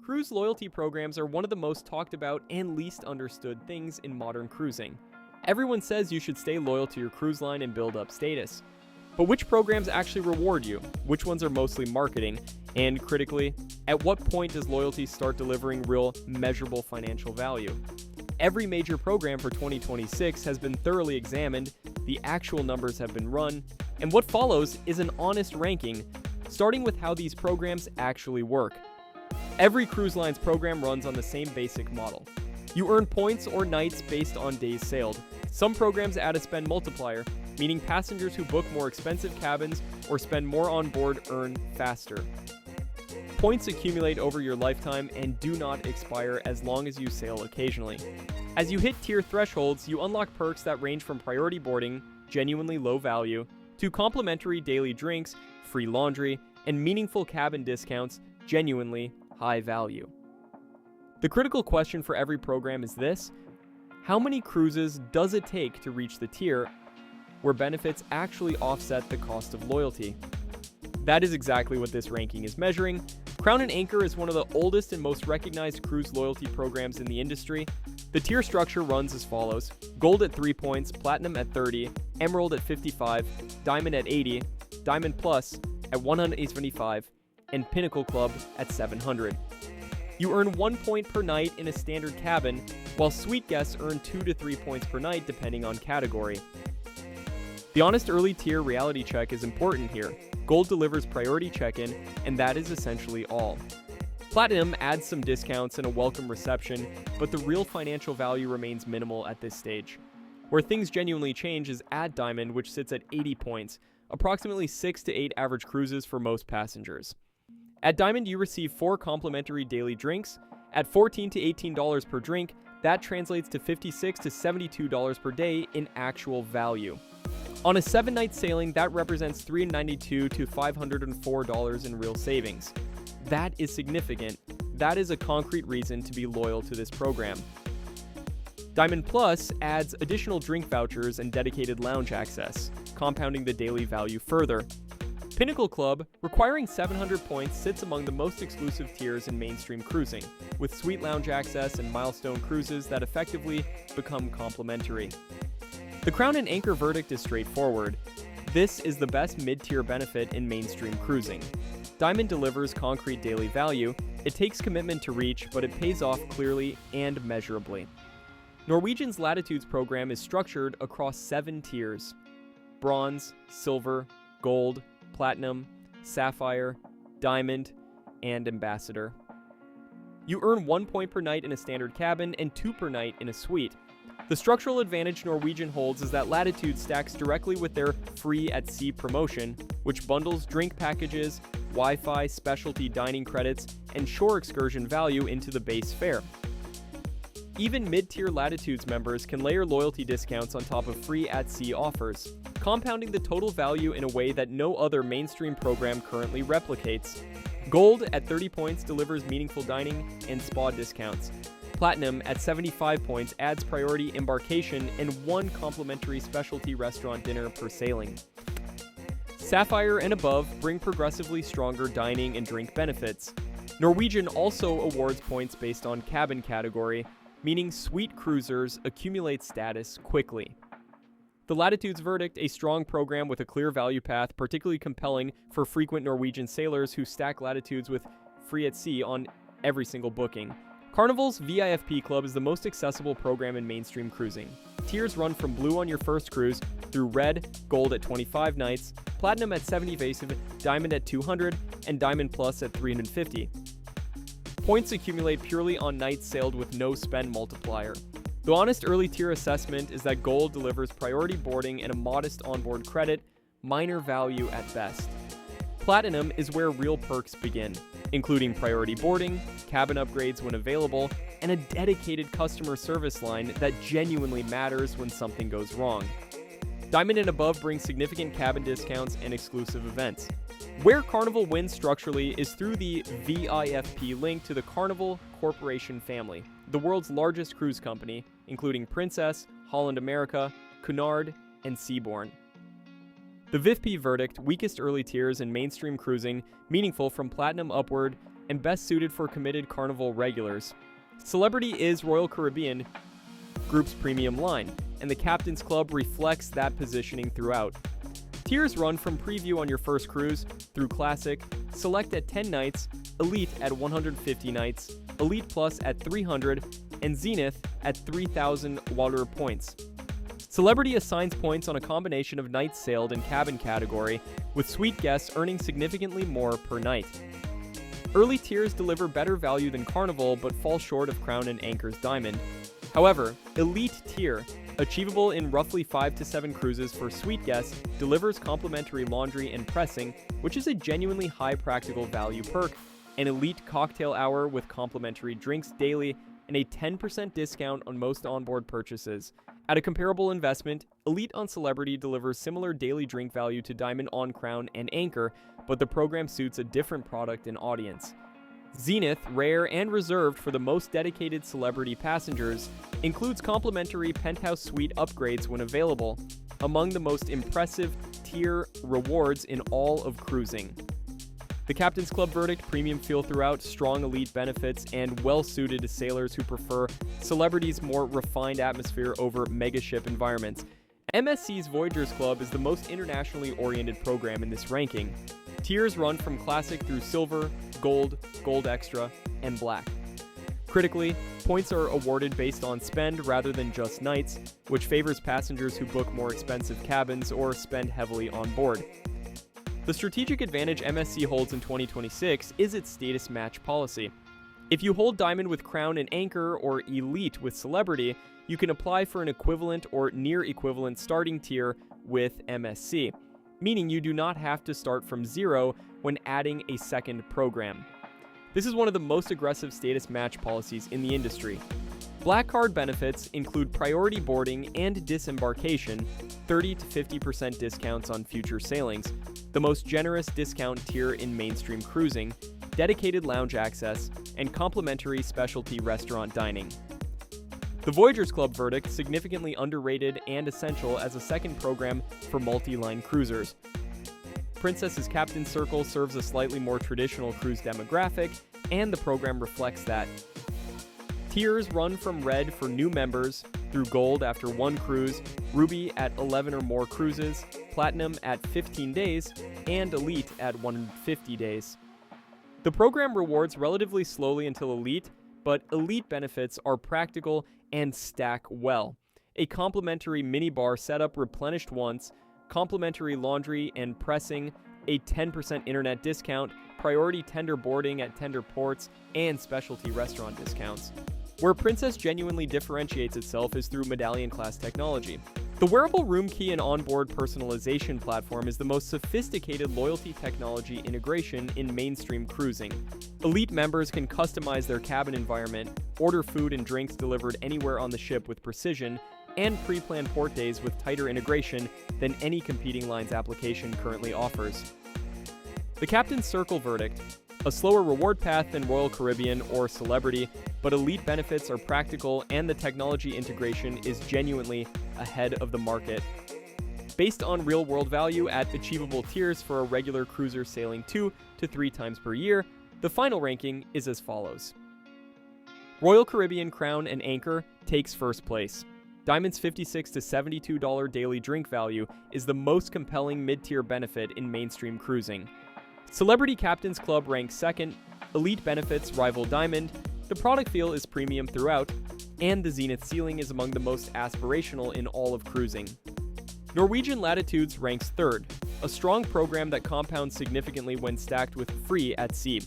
Cruise loyalty programs are one of the most talked about and least understood things in modern cruising. Everyone says you should stay loyal to your cruise line and build up status. But which programs actually reward you? Which ones are mostly marketing? And critically, at what point does loyalty start delivering real, measurable financial value? Every major program for 2026 has been thoroughly examined, the actual numbers have been run, and what follows is an honest ranking, starting with how these programs actually work. Every cruise line's program runs on the same basic model. You earn points or nights based on days sailed. Some programs add a spend multiplier, meaning passengers who book more expensive cabins or spend more on board earn faster. Points accumulate over your lifetime and do not expire as long as you sail occasionally. As you hit tier thresholds, you unlock perks that range from priority boarding, genuinely low value, to complimentary daily drinks, free laundry, and meaningful cabin discounts, genuinely high value. The critical question for every program is this: how many cruises does it take to reach the tier where benefits actually offset the cost of loyalty? That is exactly what this ranking is measuring. Crown and Anchor is one of the oldest and most recognized cruise loyalty programs in the industry. The tier structure runs as follows: Gold at 3 points, Platinum at 30, Emerald at 55, Diamond at 80, Diamond Plus at 175, and Pinnacle Club at 700. You earn 1 point per night in a standard cabin, while suite guests earn 2 to 3 points per night depending on category. The honest early tier reality check is important here. Gold delivers priority check-in, and that is essentially all. Platinum adds some discounts and a welcome reception, but the real financial value remains minimal at this stage. Where things genuinely change is at Diamond, which sits at 80 points, approximately 6 to 8 average cruises for most passengers. At Diamond, you receive 4 complimentary daily drinks. At $14 to $18 per drink, that translates to $56 to $72 per day in actual value. On a 7-night sailing, that represents $392 to $504 in real savings. That is significant. That is a concrete reason to be loyal to this program. Diamond Plus adds additional drink vouchers and dedicated lounge access, compounding the daily value further. Pinnacle Club, requiring 700 points, sits among the most exclusive tiers in mainstream cruising, with suite lounge access and milestone cruises that effectively become complimentary. The Crown and Anchor verdict is straightforward. This is the best mid-tier benefit in mainstream cruising. Diamond delivers concrete daily value. It takes commitment to reach, but it pays off clearly and measurably. Norwegian's Latitudes program is structured across 7 tiers: Bronze, Silver, Gold, Platinum, Sapphire, Diamond, and Ambassador. You earn 1 point per night in a standard cabin and 2 per night in a suite. The structural advantage Norwegian holds is that Latitude stacks directly with their Free at Sea promotion, which bundles drink packages, Wi-Fi, specialty dining credits, and shore excursion value into the base fare. Even mid-tier Latitudes members can layer loyalty discounts on top of Free at Sea offers, compounding the total value in a way that no other mainstream program currently replicates. Gold at 30 points delivers meaningful dining and spa discounts. Platinum at 75 points adds priority embarkation and 1 complimentary specialty restaurant dinner per sailing. Sapphire and above bring progressively stronger dining and drink benefits. Norwegian also awards points based on cabin category, meaning suite cruisers accumulate status quickly. The Latitudes verdict, a strong program with a clear value path, particularly compelling for frequent Norwegian sailors who stack Latitudes with Free at Sea on every single booking. Carnival's VIFP Club is the most accessible program in mainstream cruising. Tiers run from Blue on your first cruise, through Red, Gold at 25 nights, Platinum at 70 evasive, Diamond at 200, and Diamond Plus at 350. Points accumulate purely on nights sailed with no spend multiplier. The honest early tier assessment is that Gold delivers priority boarding and a modest onboard credit, minor value at best. Platinum is where real perks begin, including priority boarding, cabin upgrades when available, and a dedicated customer service line that genuinely matters when something goes wrong. Diamond and above brings significant cabin discounts and exclusive events. Where Carnival wins structurally is through the VIFP link to the Carnival Corporation family, the world's largest cruise company, including Princess, Holland America, Cunard, and Seabourn. The VIFP verdict, weakest early tiers in mainstream cruising, meaningful from Platinum upward, and best suited for committed Carnival regulars. Celebrity is Royal Caribbean Group's premium line, and the Captain's Club reflects that positioning throughout. Tiers run from Preview on your first cruise, through Classic, Select at 10 nights, Elite at 150 nights, Elite Plus at 300, and Zenith at 3,000 water points. Celebrity assigns points on a combination of nights sailed and cabin category, with suite guests earning significantly more per night. Early tiers deliver better value than Carnival but fall short of Crown and Anchor's Diamond. However, Elite tier, achievable in roughly 5 to 7 cruises for suite guests, delivers complimentary laundry and pressing, which is a genuinely high practical value perk, an elite cocktail hour with complimentary drinks daily, and a 10% discount on most onboard purchases. At a comparable investment, Elite on Celebrity delivers similar daily drink value to Diamond on Crown and Anchor, but the program suits a different product and audience. Zenith, rare and reserved for the most dedicated Celebrity passengers, includes complimentary penthouse suite upgrades when available, among the most impressive tier rewards in all of cruising. The Captain's Club verdict: premium feel throughout, strong elite benefits, and well-suited to sailors who prefer Celebrity's more refined atmosphere over megaship environments. MSC's Voyagers Club is the most internationally oriented program in this ranking. Tiers run from Classic through Silver, Gold, Gold Extra, and Black. Critically, points are awarded based on spend rather than just nights, which favors passengers who book more expensive cabins or spend heavily on board. The strategic advantage MSC holds in 2026 is its status match policy. If you hold Diamond with Crown and Anchor or Elite with Celebrity, you can apply for an equivalent or near equivalent starting tier with MSC, meaning you do not have to start from zero when adding a second program. This is one of the most aggressive status match policies in the industry. Black Card benefits include priority boarding and disembarkation, 30 to 50% discounts on future sailings, the most generous discount tier in mainstream cruising, dedicated lounge access, and complimentary specialty restaurant dining. The Voyagers Club verdict: significantly underrated and essential as a second program for multi-line cruisers. Princess's Captain Circle serves a slightly more traditional cruise demographic, and the program reflects that. Tiers run from Red for new members, through Gold after 1 cruise, Ruby at 11 or more cruises, Platinum at 15 days, and Elite at 150 days. The program rewards relatively slowly until Elite, but Elite benefits are practical and stack well. A complimentary minibar setup replenished once, complimentary laundry and pressing, a 10% internet discount, priority tender boarding at tender ports, and specialty restaurant discounts. Where Princess genuinely differentiates itself is through medallion-class technology. The wearable room key and onboard personalization platform is the most sophisticated loyalty technology integration in mainstream cruising. Elite members can customize their cabin environment, order food and drinks delivered anywhere on the ship with precision, and pre-planned port days with tighter integration than any competing line's application currently offers. The Captain's Circle verdict: a slower reward path than Royal Caribbean or Celebrity, but Elite benefits are practical and the technology integration is genuinely ahead of the market. Based on real-world value at achievable tiers for a regular cruiser sailing 2 to 3 times per year, the final ranking is as follows. Royal Caribbean Crown and Anchor takes first place. Diamond's $56 to $72 daily drink value is the most compelling mid-tier benefit in mainstream cruising. Celebrity Captain's Club ranks second, Elite benefits rival Diamond, the product feel is premium throughout, and the Zenith ceiling is among the most aspirational in all of cruising. Norwegian Latitudes ranks third, a strong program that compounds significantly when stacked with free at sea.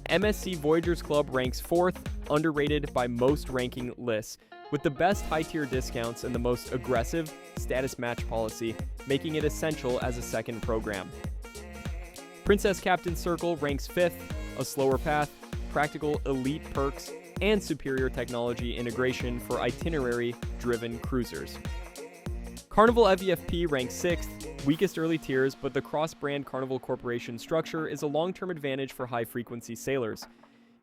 MSC Voyagers Club ranks fourth, underrated by most ranking lists, with the best high-tier discounts and the most aggressive status match policy, making it essential as a second program. Princess Captain Circle ranks 5th, a slower path, practical elite perks, and superior technology integration for itinerary-driven cruisers. Carnival VIFP ranks 6th, weakest early tiers, but the cross-brand Carnival Corporation structure is a long-term advantage for high-frequency sailors.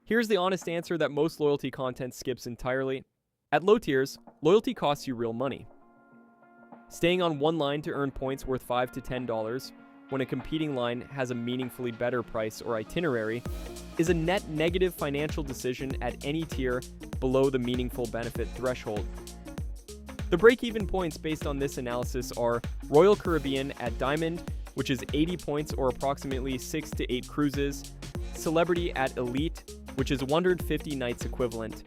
Here's the honest answer that most loyalty content skips entirely. At low tiers, loyalty costs you real money. Staying on one line to earn points worth $5 to $10, when a competing line has a meaningfully better price or itinerary is a net negative financial decision at any tier below the meaningful benefit threshold. The break-even points based on this analysis are Royal Caribbean at Diamond, which is 80 points or approximately 6 to 8 cruises, Celebrity at Elite, which is 150 nights equivalent,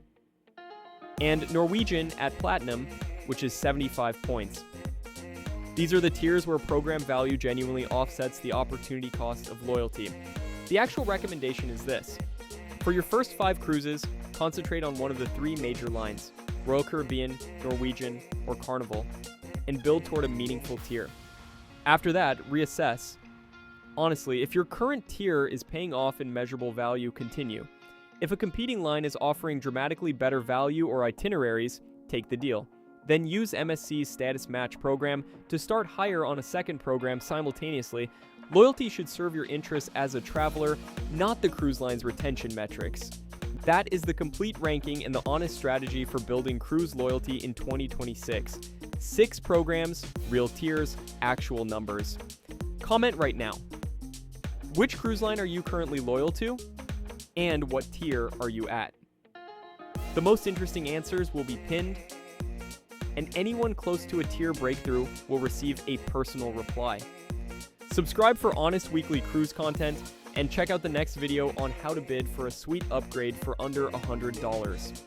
and Norwegian at Platinum, which is 75 points. These are the tiers where program value genuinely offsets the opportunity cost of loyalty. The actual recommendation is this. For your first 5 cruises, concentrate on one of the 3 major lines, Royal Caribbean, Norwegian, or Carnival, and build toward a meaningful tier. After that, reassess. Honestly, if your current tier is paying off in measurable value, continue. If a competing line is offering dramatically better value or itineraries, take the deal. Then use MSC's Status Match program to start higher on a second program simultaneously. Loyalty should serve your interests as a traveler, not the cruise line's retention metrics. That is the complete ranking and the honest strategy for building cruise loyalty in 2026. 6 programs, real tiers, actual numbers. Comment right now. Which cruise line are you currently loyal to? And what tier are you at? The most interesting answers will be pinned, and anyone close to a tier breakthrough will receive a personal reply. Subscribe for honest weekly cruise content, and check out the next video on how to bid for a sweet upgrade for under $100.